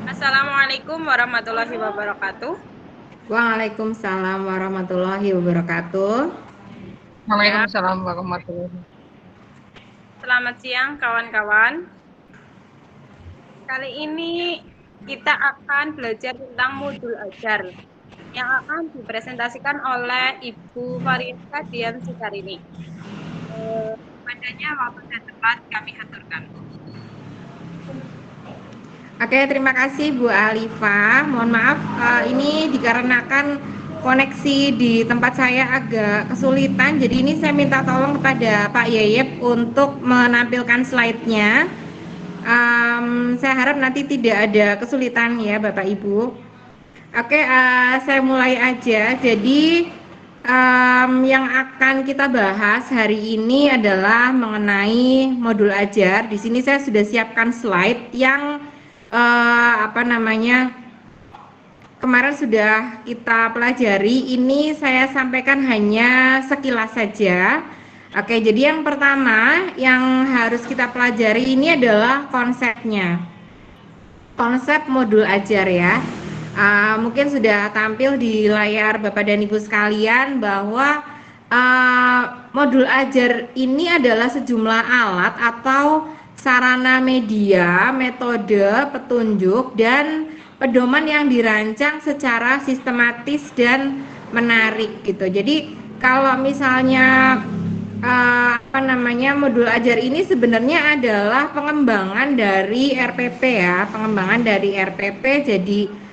Assalamualaikum warahmatullahi wabarakatuh. Waalaikumsalam warahmatullahi wabarakatuh. Ya, Waalaikumsalam warahmatullahi wabarakatuh. selamat siang kawan-kawan. Kali ini kita akan belajar tentang modul ajar yang akan dipresentasikan oleh Ibu Fariska Dian Sikarini. Padanya waktu dan tempat kami aturkan. Oke, terima kasih Bu Alifa. Mohon maaf, ini dikarenakan koneksi di tempat saya agak kesulitan. Jadi ini saya minta tolong kepada Pak Yeyep untuk menampilkan slide-nya. Saya harap nanti tidak ada kesulitan ya Bapak Ibu. Oke, saya mulai aja. Jadi yang akan kita bahas hari ini adalah mengenai modul ajar. Di sini saya sudah siapkan slide yang kemarin sudah kita pelajari. Ini saya sampaikan hanya sekilas saja. Oke, jadi yang pertama yang harus kita pelajari ini adalah konsepnya. Konsep modul ajar ya. Mungkin sudah tampil di layar Bapak dan Ibu sekalian bahwa modul ajar ini adalah sejumlah alat atau sarana media, metode, petunjuk, dan pedoman yang dirancang secara sistematis dan menarik gitu. Jadi kalau misalnya modul ajar ini sebenarnya adalah pengembangan dari RPP ya, pengembangan dari RPP. Jadi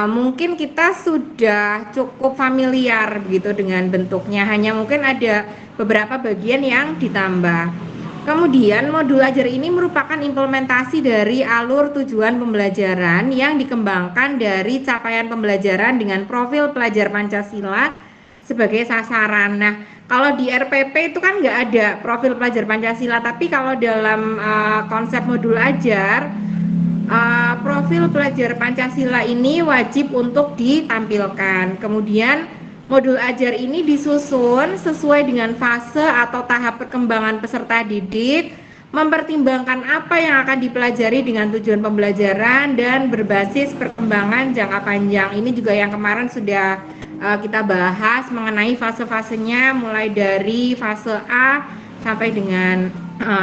mungkin kita sudah cukup familiar gitu dengan bentuknya, hanya mungkin ada beberapa bagian yang ditambah. Kemudian modul ajar ini merupakan implementasi dari alur tujuan pembelajaran yang dikembangkan dari capaian pembelajaran dengan profil pelajar Pancasila sebagai sasaran. Nah, kalau di RPP itu kan nggak ada profil pelajar Pancasila, tapi kalau dalam konsep modul ajar, profil pelajar Pancasila ini wajib untuk ditampilkan. Kemudian modul ajar ini disusun sesuai dengan fase atau tahap perkembangan peserta didik, mempertimbangkan apa yang akan dipelajari dengan tujuan pembelajaran dan berbasis perkembangan jangka panjang. Ini juga yang kemarin sudah kita bahas mengenai fase-fasenya, mulai dari fase A sampai dengan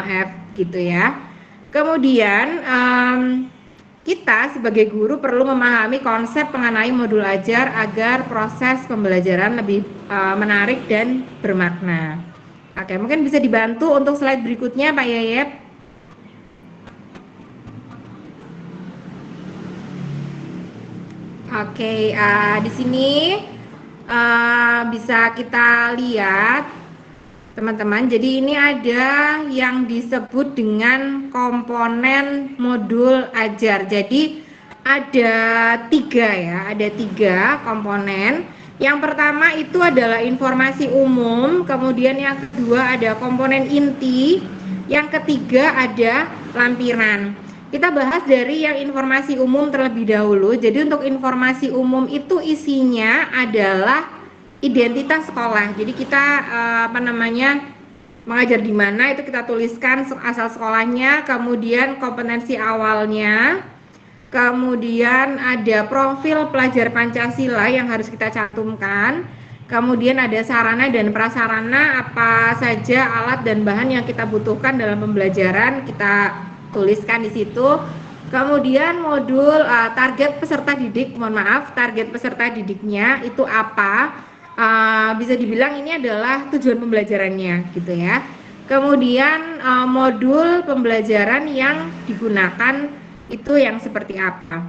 F gitu ya. Kemudian kita sebagai guru perlu memahami konsep mengenai modul ajar agar proses pembelajaran lebih menarik dan bermakna. Oke, mungkin bisa dibantu untuk slide berikutnya Pak Yayep. Oke, di sini bisa kita lihat teman-teman. Jadi ini ada yang disebut dengan komponen modul ajar. Jadi ada tiga komponen. Yang pertama itu adalah informasi umum, kemudian yang kedua ada komponen inti, yang ketiga ada lampiran. Kita bahas dari yang informasi umum terlebih dahulu. Jadi untuk informasi umum itu isinya adalah identitas sekolah. Jadi kita mengajar di mana itu kita tuliskan asal sekolahnya, kemudian kompetensi awalnya, kemudian ada profil pelajar Pancasila yang harus kita cantumkan, kemudian ada sarana dan prasarana, apa saja alat dan bahan yang kita butuhkan dalam pembelajaran kita tuliskan di situ. Kemudian modul target peserta didik, target peserta didiknya itu apa? Bisa dibilang ini adalah tujuan pembelajarannya gitu ya. Kemudian modul pembelajaran yang digunakan itu yang seperti apa.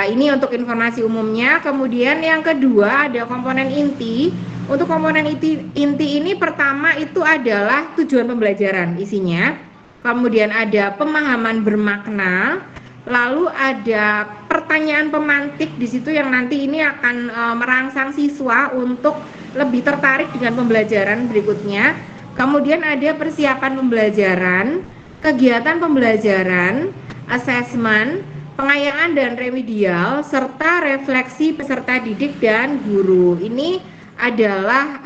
Ini untuk informasi umumnya. Kemudian yang kedua ada komponen inti. Untuk komponen inti ini pertama itu adalah tujuan pembelajaran isinya. Kemudian ada pemahaman bermakna. Lalu ada pertanyaan pemantik di situ yang nanti ini akan merangsang siswa untuk lebih tertarik dengan pembelajaran berikutnya. Kemudian ada persiapan pembelajaran, kegiatan pembelajaran, asesmen, pengayaan dan remedial, serta refleksi peserta didik dan guru. Ini adalah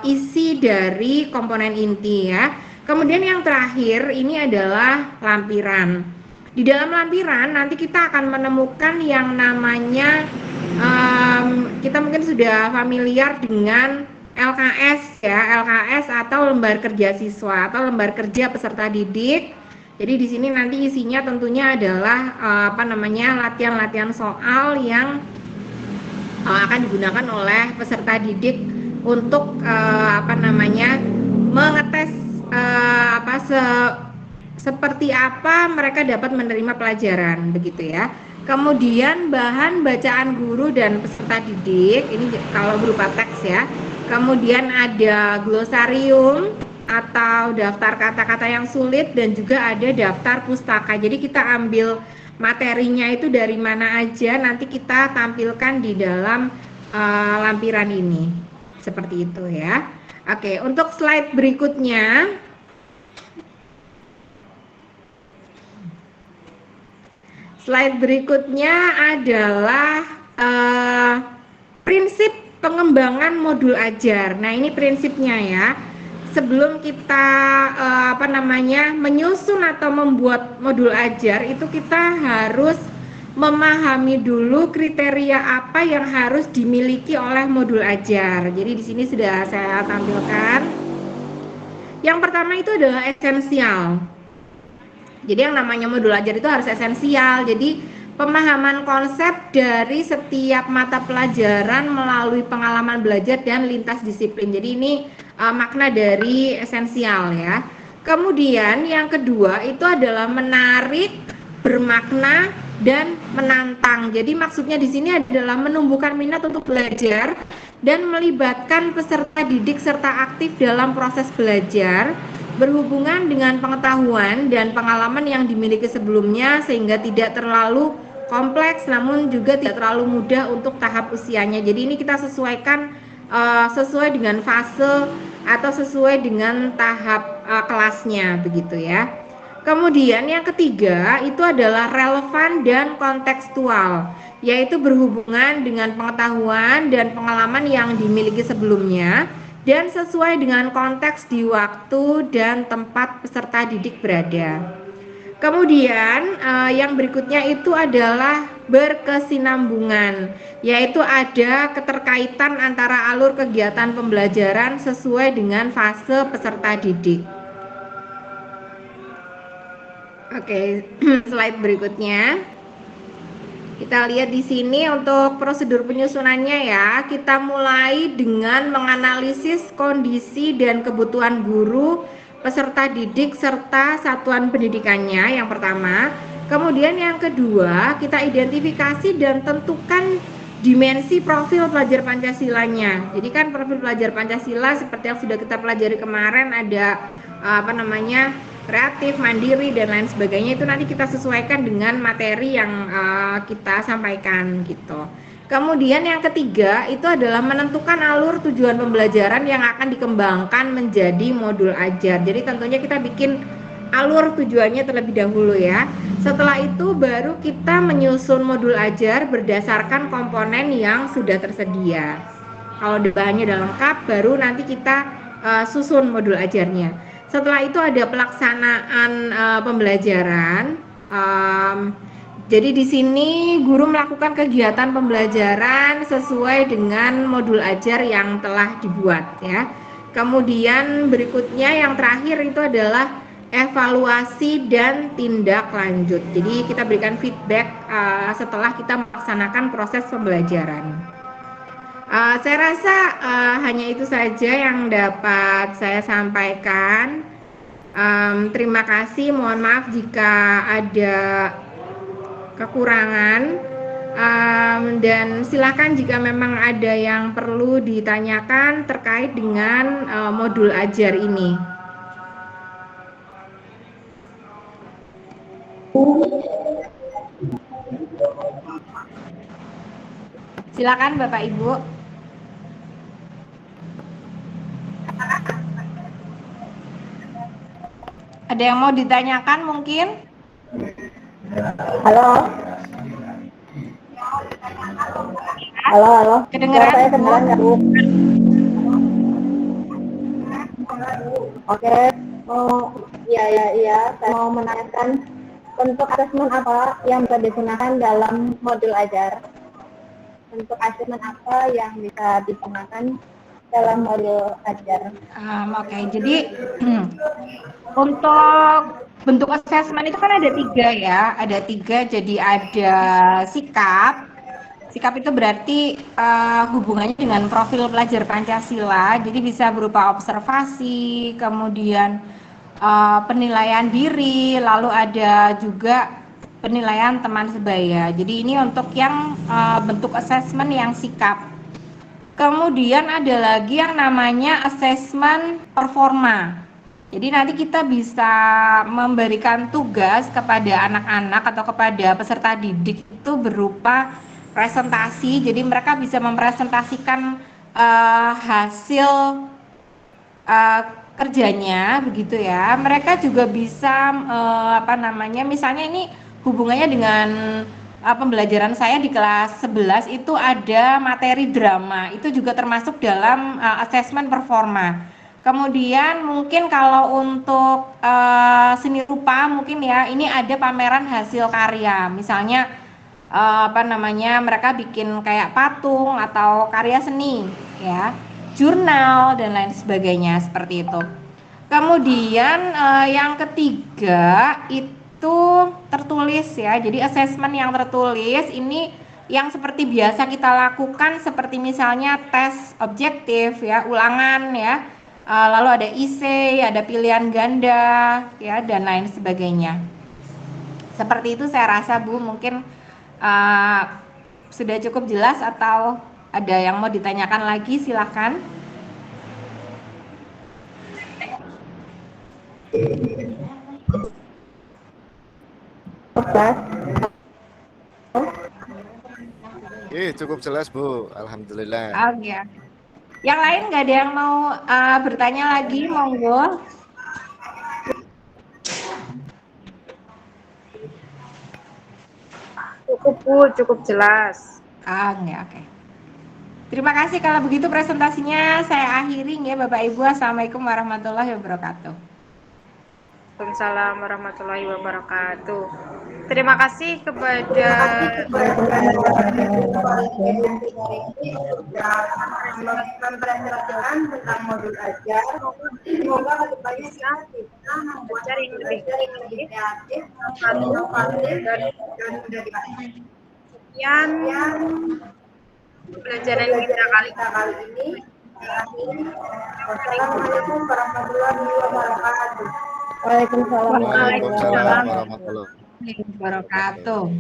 isi dari komponen inti ya. Kemudian yang terakhir ini adalah lampiran. Di dalam lampiran nanti kita akan menemukan yang namanya kita mungkin sudah familiar dengan LKS ya, LKS atau lembar kerja siswa atau lembar kerja peserta didik. Jadi di sini nanti isinya tentunya adalah latihan-latihan soal yang akan digunakan oleh peserta didik untuk mengetes seperti apa mereka dapat menerima pelajaran begitu ya. Kemudian bahan bacaan guru dan peserta didik ini kalau berupa teks ya. Kemudian ada glosarium atau daftar kata-kata yang sulit dan juga ada daftar pustaka. Jadi kita ambil materinya itu dari mana aja nanti kita tampilkan di dalam lampiran ini. Seperti itu ya. Oke, untuk slide berikutnya adalah prinsip pengembangan modul ajar. Nah, ini prinsipnya ya. Sebelum kita menyusun atau membuat modul ajar itu kita harus memahami dulu kriteria apa yang harus dimiliki oleh modul ajar. Jadi di sini sudah saya tampilkan. Yang pertama itu adalah esensial. Jadi yang namanya modul ajar itu harus esensial. Jadi pemahaman konsep dari setiap mata pelajaran melalui pengalaman belajar dan lintas disiplin. Jadi ini makna dari esensial ya. Kemudian yang kedua itu adalah menarik, bermakna, dan menantang. Jadi maksudnya di sini adalah menumbuhkan minat untuk belajar dan melibatkan peserta didik serta aktif dalam proses belajar berhubungan dengan pengetahuan dan pengalaman yang dimiliki sebelumnya sehingga tidak terlalu kompleks namun juga tidak terlalu mudah untuk tahap usianya. Jadi ini kita sesuaikan sesuai dengan fase atau sesuai dengan tahap kelasnya begitu ya. Kemudian yang ketiga itu adalah relevan dan kontekstual, yaitu berhubungan dengan pengetahuan dan pengalaman yang dimiliki sebelumnya dan sesuai dengan konteks di waktu dan tempat peserta didik berada. Kemudian yang berikutnya itu adalah berkesinambungan, yaitu ada keterkaitan antara alur kegiatan pembelajaran sesuai dengan fase peserta didik. Oke, slide berikutnya. Kita lihat di sini untuk prosedur penyusunannya ya. Kita mulai dengan menganalisis kondisi dan kebutuhan guru, peserta didik serta satuan pendidikannya yang pertama. Kemudian yang kedua, kita identifikasi dan tentukan dimensi profil pelajar Pancasilanya. Jadi kan profil pelajar Pancasila seperti yang sudah kita pelajari kemarin ada kreatif, mandiri, dan lain sebagainya. Itu nanti kita sesuaikan dengan materi yang kita sampaikan gitu. Kemudian yang ketiga itu adalah menentukan alur tujuan pembelajaran yang akan dikembangkan menjadi modul ajar. Jadi tentunya kita bikin alur tujuannya terlebih dahulu ya. Setelah itu baru kita menyusun modul ajar berdasarkan komponen yang sudah tersedia. Kalau bahannya udah lengkap baru nanti kita susun modul ajarnya. Setelah itu ada pelaksanaan pembelajaran. Jadi di sini guru melakukan kegiatan pembelajaran sesuai dengan modul ajar yang telah dibuat ya. Kemudian berikutnya yang terakhir itu adalah evaluasi dan tindak lanjut. Jadi kita berikan feedback setelah kita melaksanakan proses pembelajaran. Saya rasa hanya itu saja yang dapat saya sampaikan. Terima kasih, mohon maaf jika ada kekurangan, dan silakan jika memang ada yang perlu ditanyakan terkait dengan modul ajar ini. Silakan Bapak Ibu. Ada yang mau ditanyakan mungkin? Halo. Halo. Kedengeran? Saya kedengeran nggak, Bu? Oke, mau Saya mau menanyakan bentuk asesmen apa yang bisa digunakan dalam modul ajar? Bentuk asesmen apa yang bisa digunakan dalam modul ajar? Oke, jadi untuk bentuk assessment itu kan ada 3 ya, ada 3. Jadi ada sikap. Sikap itu berarti hubungannya dengan profil pelajar Pancasila. Jadi bisa berupa observasi, kemudian penilaian diri, lalu ada juga penilaian teman sebaya. Jadi ini untuk yang bentuk assessment yang sikap. Kemudian ada lagi yang namanya assessment performa. Jadi nanti kita bisa memberikan tugas kepada anak-anak atau kepada peserta didik itu berupa presentasi. Jadi mereka bisa mempresentasikan hasil uh, kerjanya begitu ya. Mereka juga bisa misalnya ini hubungannya dengan pembelajaran saya di kelas 11 itu ada materi drama. Itu juga termasuk dalam asesmen performa. Kemudian mungkin kalau untuk seni rupa mungkin ya ini ada pameran hasil karya. Misalnya mereka bikin kayak patung atau karya seni ya, jurnal dan lain sebagainya seperti itu. Kemudian yang ketiga itu tertulis ya. Jadi asesmen yang tertulis ini yang seperti biasa kita lakukan seperti misalnya tes objektif ya, ulangan ya. Lalu ada essay, ada pilihan ganda ya dan lain sebagainya. Seperti itu saya rasa Bu, mungkin sudah cukup jelas atau ada yang mau ditanyakan lagi silahkan. Cukup jelas Bu, alhamdulillah. Oke. Yang lain nggak ada yang mau bertanya lagi, monggo. Cukup Bu, cukup jelas. Oke. Terima kasih kalau begitu presentasinya saya akhiri ya Bapak Ibu. Assalamualaikum warahmatullahi wabarakatuh. Waalaikumsalam warahmatullahi wabarakatuh. Terima kasih kepada pembelajaran tentang modul ajar. Semoga kedepannya kita belajar yang lebih kreatif, dan sekian pelajaran kita kali ini. Assalamualaikum warahmatullahi wabarakatuh. Waalaikumsalam warahmatullahi wabarakatuh.